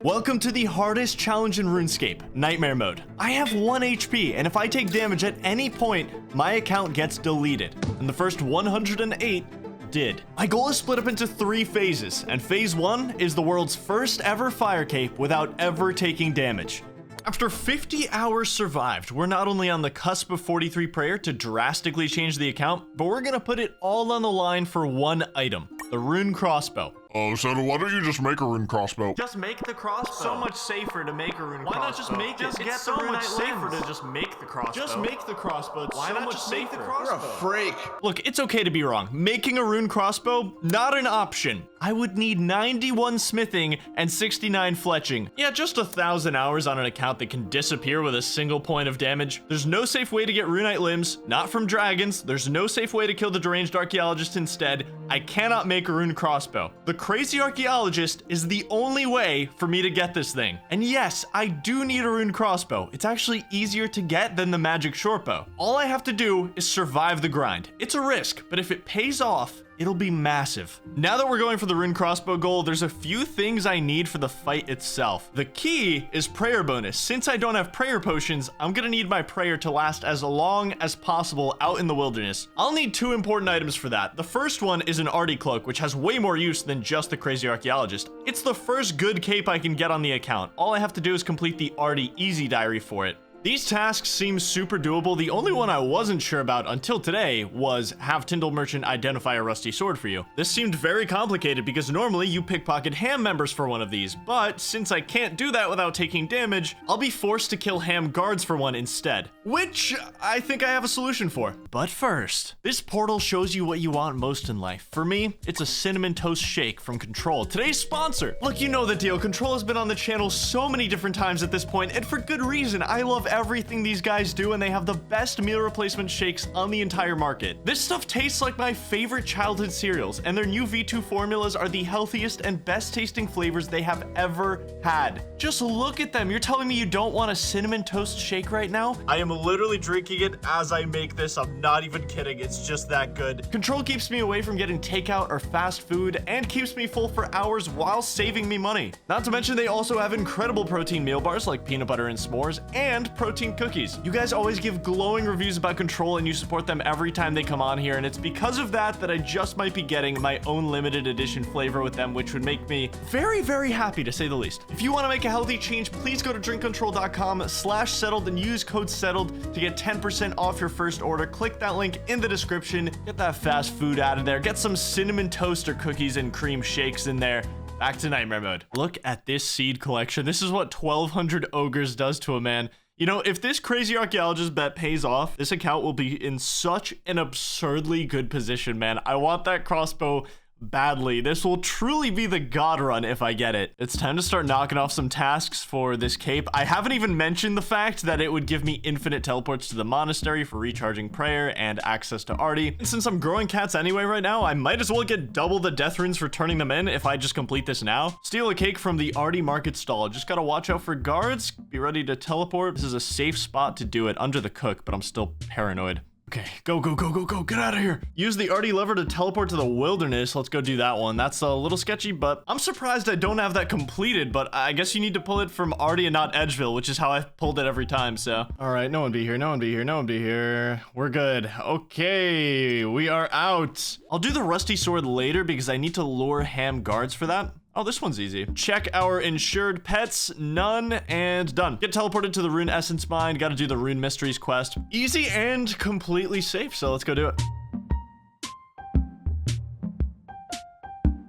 Welcome to the hardest challenge in RuneScape, Nightmare Mode. I have 1 HP, and if I take damage at any point, my account gets deleted. And the first 108 did. My goal is split up into 3 phases, and phase 1 is the world's first ever fire cape without ever taking damage. After 50 hours survived, we're not only on the cusp of 43 prayer to drastically change the account, but we're gonna put it all on the line for one item, the rune crossbow. Oh, so why don't you just make a rune crossbow? Just make the crossbow. So much safer to make a rune crossbow. Why not just make it? Just It's get so the much runite safer limbs. to just make the crossbow. Just make the crossbow. It's Why so not much just make the safer. crossbow? You're a freak. Look, it's okay to be wrong. Making a rune crossbow, not an option. I would need 91 smithing and 69 fletching. Yeah, just 1,000 hours on an account that can disappear with a single point of damage. There's no safe way to get runite limbs, not from dragons. There's no safe way to kill the deranged archaeologist instead. I cannot make a rune crossbow. The crazy archaeologist is the only way for me to get this thing. And yes, I do need a rune crossbow. It's actually easier to get than the magic shortbow. All I have to do is survive the grind. It's a risk, but if it pays off, it'll be massive. Now that we're going for the rune crossbow goal, there's a few things I need for the fight itself. The key is prayer bonus. Since I don't have prayer potions, I'm gonna need my prayer to last as long as possible out in the wilderness. I'll need 2 important items for that. The first one is an Arty cloak, which has way more use than just the crazy archaeologist. It's the first good cape I can get on the account. All I have to do is complete the Arty easy diary for it. These tasks seem super doable. The only one I wasn't sure about until today was have Tyndall Merchant identify a rusty sword for you. This seemed very complicated because normally you pickpocket ham members for one of these, but since I can't do that without taking damage, I'll be forced to kill ham guards for one instead, which I think I have a solution for. But first, this portal shows you what you want most in life. For me, it's a cinnamon toast shake from Control, today's sponsor. Look, you know the deal. Control has been on the channel so many different times at this point, and for good reason. I love everything these guys do, and they have the best meal replacement shakes on the entire market. This stuff tastes like my favorite childhood cereals, and their new V2 formulas are the healthiest and best tasting flavors they have ever had. Just look at them. You're telling me you don't want a cinnamon toast shake right now? I am literally drinking it as I make this. I'm not even kidding. It's just that good. Control keeps me away from getting takeout or fast food and keeps me full for hours while saving me money. Not to mention they also have incredible protein meal bars like peanut butter and s'mores and protein cookies. You guys always give glowing reviews about Control and you support them every time they come on here, and it's because of that that I just might be getting my own limited edition flavor with them, which would make me very, very happy to say the least. If you want to make a healthy change, please go to drinkcontrol.com/settled and use code settled to get 10% off your first order. Click that link in the description. Get that fast food out of there. Get some cinnamon toast or cookies and cream shakes in there. Back to Nightmare Mode. Look at this seed collection. This is what 1,200 ogres does to a man. You know, if this crazy archaeologist bet pays off, this account will be in such an absurdly good position, man. I want that crossbow badly. This will truly be the god run if I get it. It's time to start knocking off some tasks for this cape. I haven't even mentioned the fact that it would give me infinite teleports to the monastery for recharging prayer and access to Arty. And since I'm growing cats anyway right now, I might as well get double the death runes for turning them in if I just complete this now. Steal a cake from the Arty market stall. Just gotta watch out for guards. Be ready to teleport. This is a safe spot to do it under the cook, but I'm still paranoid. Okay, go, go, go, go, go, get out of here. Use the Arty lever to teleport to the wilderness. Let's go do that one. That's a little sketchy, but I'm surprised I don't have that completed, but I guess you need to pull it from Arty and not Edgeville, which is how I pulled it every time, so. All right, no one be here, no one be here, no one be here. We're good. Okay, we are out. I'll do the rusty sword later because I need to lure ham guards for that. Oh, this one's easy. Check our insured pets, none, and done. Get teleported to the Rune Essence Mine. Got to do the Rune Mysteries quest. Easy and completely safe, so let's go do it.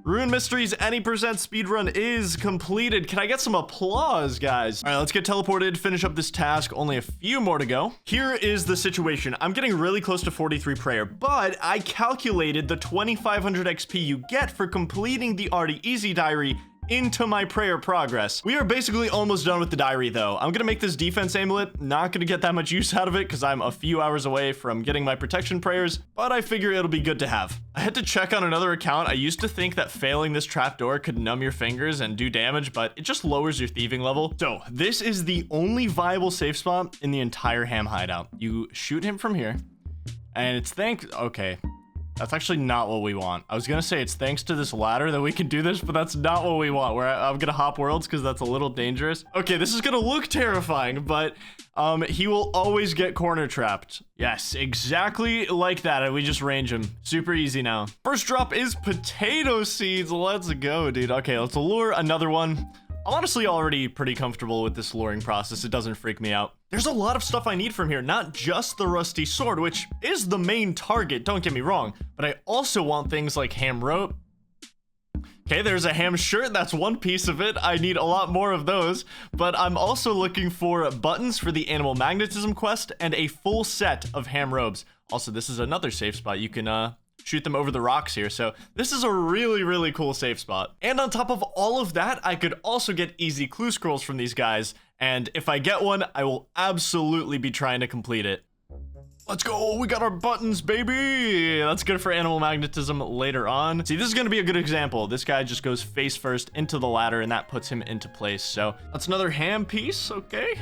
Rune Mysteries any percent speedrun is completed. Can I get some applause, guys? All right, let's get teleported, finish up this task. Only a few more to go. Here is the situation. I'm getting really close to 43 prayer, but I calculated the 2,500 XP you get for completing the Arty Easy Diary into my prayer progress. We are basically almost done with the diary though. I'm gonna make this defense amulet. Not gonna get that much use out of it because I'm a few hours away from getting my protection prayers, but I figure it'll be good to have. I had to check on another account. I used to think that failing this trapdoor could numb your fingers and do damage, but it just lowers your thieving level. So this is the only viable safe spot in the entire ham hideout. You shoot him from here, and it's okay. That's actually not what we want. I was gonna say it's thanks to this ladder that we can do this, but that's not what we want. I'm gonna hop worlds because that's a little dangerous. Okay, this is gonna look terrifying, but he will always get corner trapped. Yes, exactly like that, and we just range him. Super easy now. First drop is potato seeds. Let's go, dude. Okay, let's lure another one. I'm honestly already pretty comfortable with this luring process. It doesn't freak me out. There's a lot of stuff I need from here, not just the rusty sword, which is the main target, don't get me wrong, but I also want things like ham rope. Okay, there's a ham shirt. That's one piece of it. I need a lot more of those, but I'm also looking for buttons for the animal magnetism quest and a full set of ham robes. Also, this is another safe spot. You can, shoot them over the rocks here. So this is a really, really cool safe spot. And on top of all of that, I could also get easy clue scrolls from these guys. And if I get one, I will absolutely be trying to complete it. Let's go. We got our buttons, baby. That's good for animal magnetism later on. See, this is going to be a good example. This guy just goes face first into the ladder and that puts him into place. So that's another ham piece. Okay.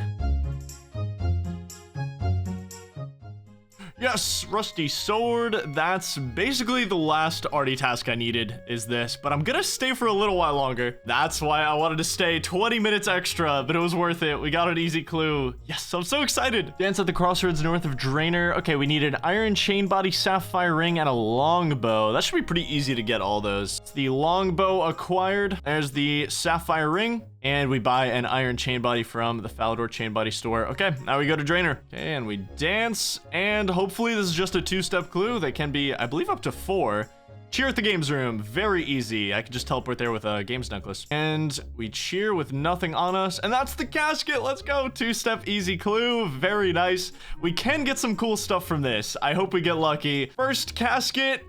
Yes, rusty sword. That's basically the last arty task I needed is this, but I'm gonna stay for a little while longer. That's why I wanted to stay 20 minutes extra, but it was worth it. We got an easy clue. Yes, I'm so excited. Dance at the crossroads north of Drainer. Okay, we need an iron chain body, sapphire ring, and a longbow. That should be pretty easy to get all those. It's the longbow acquired. There's the sapphire ring. And we buy an iron chain body from the Falador chain body store. Okay, now we go to Drainer. Okay, and we dance. And hopefully this is just a 2-step clue. They can be, I believe, up to 4. Cheer at the games room. Very easy. I can just teleport there with a games necklace. And we cheer with nothing on us. And that's the casket. Let's go. 2-step easy clue. Very nice. We can get some cool stuff from this. I hope we get lucky. First casket.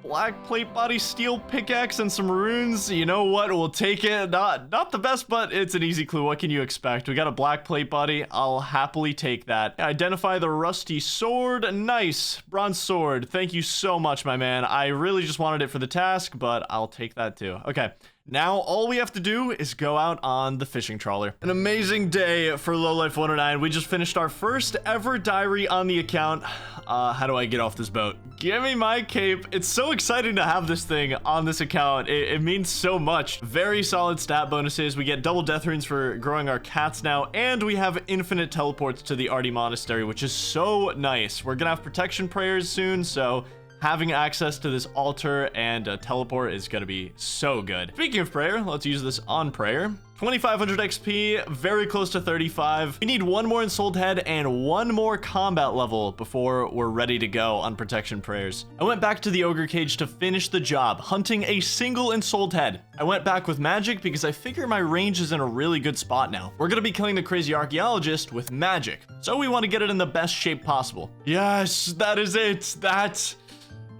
Black plate body, steel pickaxe, and some runes. You know what? We'll take it. Not the best, but it's an easy clue. What can you expect? We got a black plate body. I'll happily take that. Identify the rusty sword. Nice. Bronze sword. Thank you so much, my man. I really just wanted it for the task, but I'll take that too. Okay. Now, all we have to do is go out on the fishing trawler. An amazing day for Lowlife 109. We just finished our first ever diary on the account. How do I get off this boat? Give me my cape. It's so exciting to have this thing on this account. It means so much. Very solid stat bonuses. We get double death runes for growing our cats now, and we have infinite teleports to the Arty Monastery, which is so nice. We're gonna have protection prayers soon, so having access to this altar and a teleport is gonna be so good. Speaking of prayer, let's use this on prayer. 2500 XP, very close to 35. We need one more ensouled head and one more combat level before we're ready to go on protection prayers. I went back to the ogre cage to finish the job, hunting a single ensouled head. I went back with magic because I figure my range is in a really good spot now. We're gonna be killing the crazy archaeologist with magic, so we want to get it in the best shape possible. Yes, that is it. That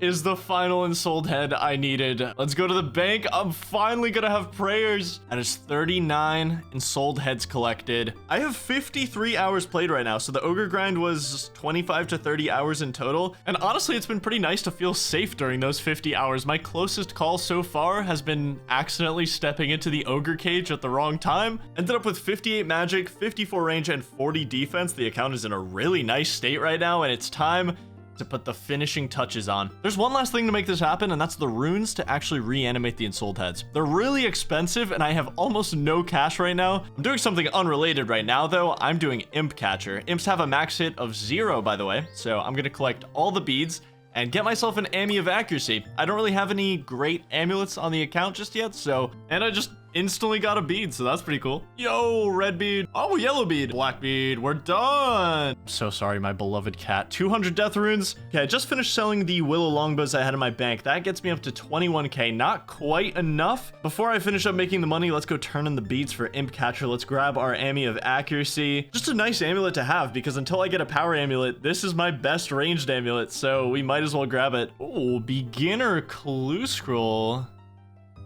is the final ensouled head I needed. Let's go to the bank. I'm finally gonna have prayers. That is 39 ensouled heads collected. I have 53 hours played right now, so the ogre grind was 25 to 30 hours in total. And honestly, it's been pretty nice to feel safe during those 50 hours. My closest call so far has been accidentally stepping into the ogre cage at the wrong time. Ended up with 58 magic, 54 range, and 40 defense. The account is in a really nice state right now, and it's time to put the finishing touches on. There's one last thing to make this happen, and that's the runes to actually reanimate the ensouled heads. They're really expensive, and I have almost no cash right now. I'm doing something unrelated right now, though. I'm doing Imp Catcher. Imps have a max hit of 0, by the way, so I'm gonna collect all the beads and get myself an Ami of Accuracy. I don't really have any great amulets on the account just yet, and I just instantly got a bead, so that's pretty cool. Yo, red bead. Oh, yellow bead. Black bead. We're done. I'm so sorry, my beloved cat. 200 death runes. Okay, I just finished selling the willow longbows I had in my bank. That gets me up to 21k. Not quite enough. Before I finish up making the money, let's go turn in the beads for Imp Catcher. Let's grab our Ami of Accuracy. Just a nice amulet to have, because until I get a power amulet, this is my best ranged amulet, so we might as well grab it. Oh, beginner clue scroll.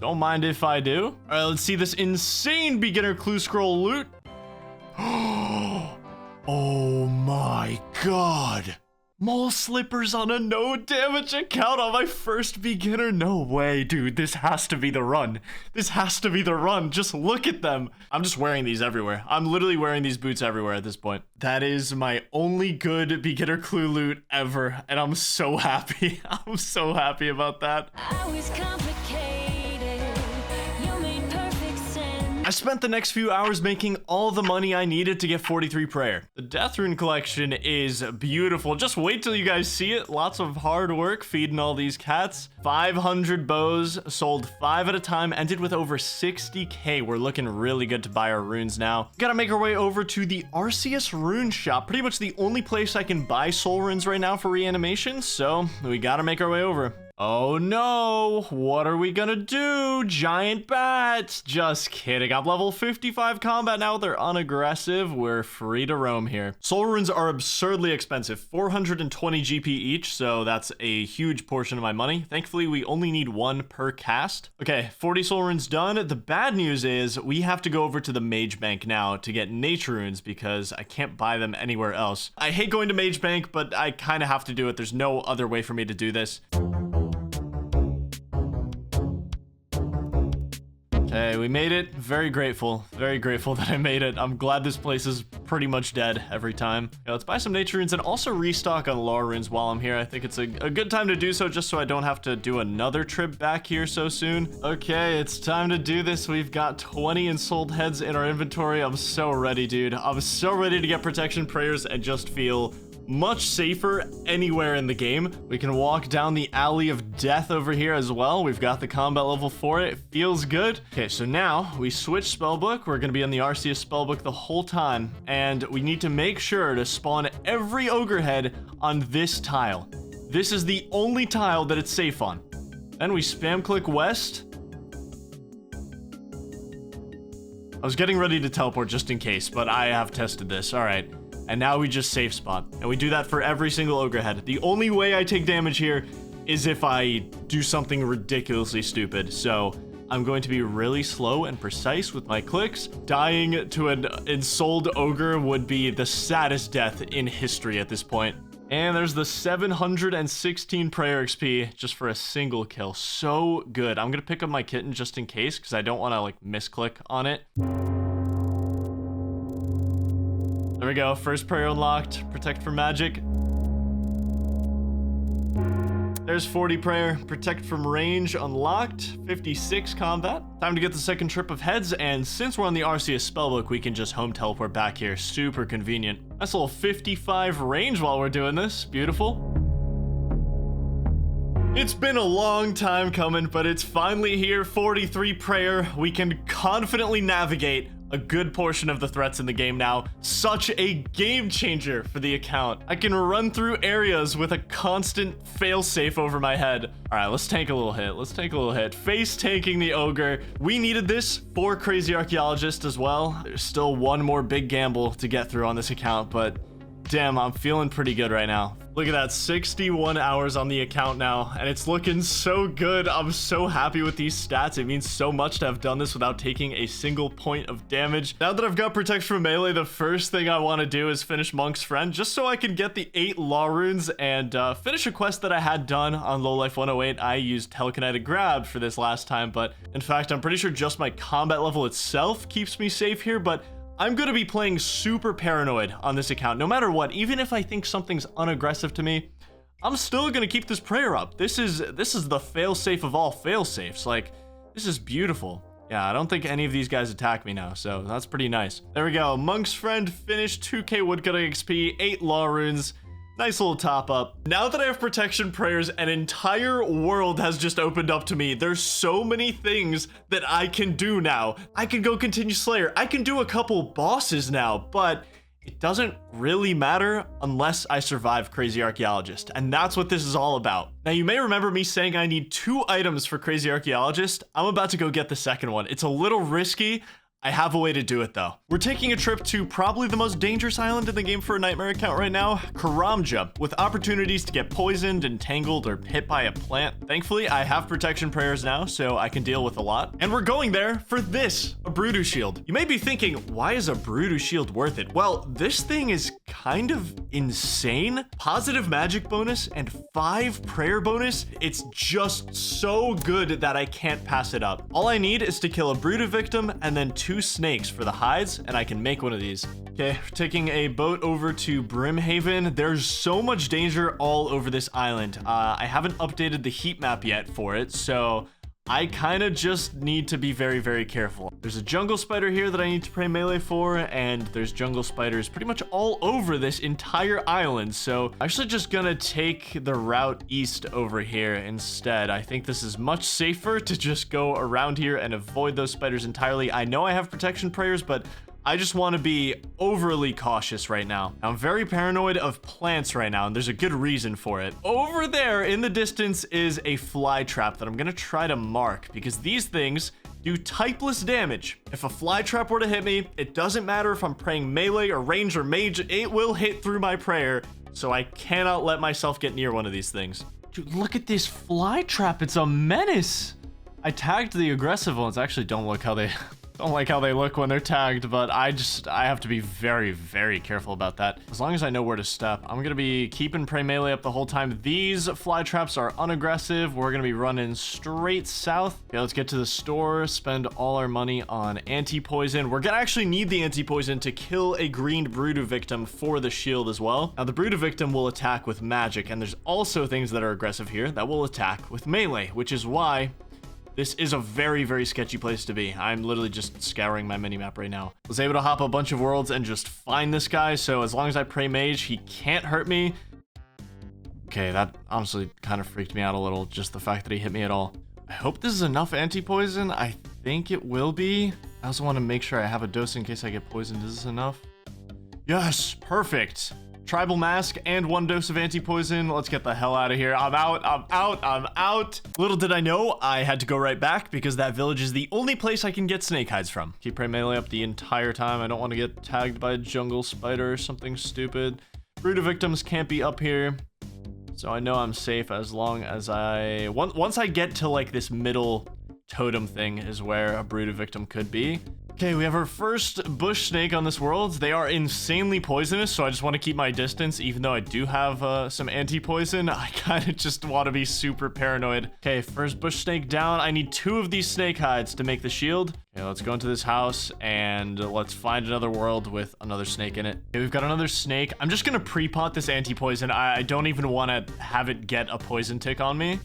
Don't mind if I do. All right, let's see this insane beginner clue scroll loot. Oh my god. Mole slippers on a no damage account on my first beginner. No way, dude. This has to be the run. This has to be the run. Just look at them. I'm just wearing these everywhere. I'm literally wearing these boots everywhere at this point. That is my only good beginner clue loot ever. And I'm so happy. I'm so happy about that. Always complicated. You made perfect sense. I spent the next few hours making all the money I needed to get 43 prayer. The Death Rune collection is beautiful. Just wait till you guys see it. Lots of hard work feeding all these cats. 500 bows, sold 5 at a time, ended with over 60k. We're looking really good to buy our runes now. Gotta make our way over to the Arceus rune shop. Pretty much the only place I can buy soul runes right now for reanimation, so we gotta make our way over. Oh no, what are we gonna do? Giant bats. Just kidding. I'm level 55 combat now. They're unaggressive. We're free to roam here. Soul runes are absurdly expensive. 420 GP each, so that's a huge portion of my money. Thankfully, we only need 1 per cast. Okay, 40 soul runes done. The bad news is we have to go over to the Mage Bank now to get nature runes because I can't buy them anywhere else. I hate going to Mage Bank, but I kind of have to do it. There's no other way for me to do this. Okay, we made it. Very grateful that I made it. I'm glad this place is pretty much dead every time. Okay, let's buy some nature runes and also restock on lore runes while I'm here. I think it's a good time to do so just so I don't have to do another trip back here so soon. Okay, it's time to do this. We've got 20 ensouled heads in our inventory. I'm so ready, dude. I'm so ready to get protection prayers and just feel much safer anywhere in the game. We can walk down the alley of death over here as well. We've got the combat level for it. It feels good. Okay, so now we switch spellbook. We're gonna be on the Arceus spellbook the whole time, and we need to make sure to spawn every ogre head on this tile. This is the only tile that it's safe on. Then we spam click west. I was getting ready to teleport just in case, but I have tested this. All right. And now we just safe spot. And we do that for every single ogre head. The only way I take damage here is if I do something ridiculously stupid. So I'm going to be really slow and precise with my clicks. Dying to an ensouled ogre would be the saddest death in history at this point. And there's the 716 prayer XP just for a single kill. So good. I'm gonna pick up my kitten just in case because I don't want to like misclick on it. There we go, first prayer unlocked, protect from magic. There's 40 prayer, protect from range unlocked, 56 combat. Time to get the second trip of heads, and since we're on the Arceus spellbook, we can just home teleport back here, super convenient. That's a little 55 range while we're doing this, beautiful. It's been a long time coming, but it's finally here, 43 prayer. We can confidently navigate a good portion of the threats in the game now. Such a game changer for the account. I can run through areas with a constant failsafe over my head. All right, let's take a little hit. Let's take a little hit. Face tanking the ogre. We needed this for Crazy Archaeologist as well. There's still one more big gamble to get through on this account, but damn, I'm feeling pretty good right now. Look at that, 61 hours on the account now, and it's looking so good. I'm so happy with these stats. It means so much to have done this without taking a single point of damage. Now that I've got protection from melee, the first thing I want to do is finish Monk's Friend, just so I can get the 8 law runes and finish a quest that I had done on Lowlife 108. I used Telekinetic Grab for this last time, but in fact, I'm pretty sure just my combat level itself keeps me safe here, but I'm going to be playing super paranoid on this account, no matter what. Even if I think something's unaggressive to me, I'm still going to keep this prayer up. This is the failsafe of all failsafes. Like, this is beautiful. Yeah, I don't think any of these guys attack me now, so that's pretty nice. There we go. Monk's Friend finished, 2k woodcutting XP, 8 law runes. Nice little top up. Now that I have protection prayers, an entire world has just opened up to me. There's so many things that I can do now. I can go continue Slayer. I can do a couple bosses now, but it doesn't really matter unless I survive Crazy Archaeologist. And that's what this is all about. Now, you may remember me saying I need 2 items for Crazy Archaeologist. I'm about to go get the second one. It's a little risky. I have a way to do it though. We're taking a trip to probably the most dangerous island in the game for a nightmare account right now, Karamja, with opportunities to get poisoned, entangled, or hit by a plant. Thankfully, I have protection prayers now, so I can deal with a lot. And we're going there for this, a Brudu Shield. You may be thinking, why is a Brudu Shield worth it? Well, this thing is kind of insane. Positive magic bonus and 5 prayer bonus. It's just so good that I can't pass it up. All I need is to kill a Brudu victim and then 2 snakes for the hides, and I can make one of these. Okay, taking a boat over to Brimhaven. There's so much danger all over this island. I haven't updated the heat map yet for it, so I kind of just need to be very, very careful. There's a jungle spider here that I need to pray melee for, and there's jungle spiders pretty much all over this entire island. So I'm actually just gonna take the route east over here instead. I think this is much safer to just go around here and avoid those spiders entirely. I know I have protection prayers, but I just want to be overly cautious right now. I'm very paranoid of plants right now, and there's a good reason for it. Over there in the distance is a fly trap that I'm going to try to mark because these things do typeless damage. If a fly trap were to hit me, it doesn't matter if I'm praying melee or range or mage, it will hit through my prayer, so I cannot let myself get near one of these things. Dude, look at this fly trap. It's a menace. I tagged the aggressive ones. I actually don't like how they look when they're tagged, but I have to be very, very careful about that. As long as I know where to step, I'm gonna be keeping pray melee up the whole time. These fly traps are unaggressive. We're gonna be running straight south. Okay, let's get to the store, spend all our money on anti-poison. We're gonna actually need the anti-poison to kill a green Brudu victim for the shield as well. Now, the Brudu victim will attack with magic, and there's also things that are aggressive here that will attack with melee, which is why this is a very, very sketchy place to be. I'm literally just scouring my minimap right now. I was able to hop a bunch of worlds and just find this guy, so as long as I pray mage, he can't hurt me. Okay, that honestly kind of freaked me out a little, just the fact that he hit me at all. I hope this is enough anti-poison. I think it will be. I also want to make sure I have a dose in case I get poisoned. Is this enough? Yes, perfect. Tribal mask and 1 dose of anti-poison. Let's get the hell out of here. I'm out. Little did I know I had to go right back because that village is the only place I can get snake hides from. Keep pray melee up the entire time. I don't want to get tagged by a jungle spider or something stupid. Brudu victims can't be up here, so I know I'm safe as long as once I get to like this middle totem thing is where a Brudu victim could be. Okay, we have our first bush snake on this world. They are insanely poisonous, so I just want to keep my distance, even though I do have some anti-poison. I kind of just want to be super paranoid. Okay, first bush snake down. I need 2 of these snake hides to make the shield. Okay, let's go into this house and let's find another world with another snake in it. Okay, we've got another snake. I'm just gonna pre-pot this anti-poison. I don't even want to have it get a poison tick on me.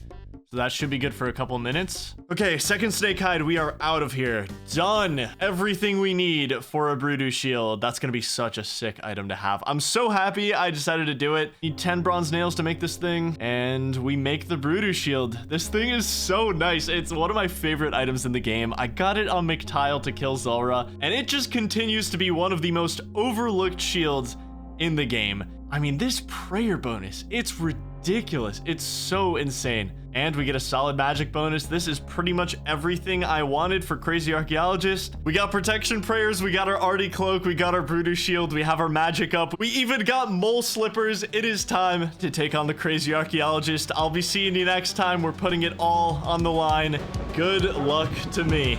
So that should be good for a couple minutes. Okay, second snake hide, we are out of here. Done. Everything we need for a Brudu shield. That's gonna be such a sick item to have. I'm so happy I decided to do it. Need 10 bronze nails to make this thing, and we make the Brudu shield. This thing is so nice. It's one of my favorite items in the game. I got it on McTile to kill Zulrah, and it just continues to be one of the most overlooked shields in the game. I mean, this prayer bonus, it's ridiculous. It's so insane. And we get a solid magic bonus. This is pretty much everything I wanted for Crazy Archaeologist. We got protection prayers, we got our Artie cloak, we got our Brudu shield, we have our magic up. We even got mole slippers. It is time to take on the Crazy Archaeologist. I'll be seeing you next time. We're putting it all on the line. Good luck to me.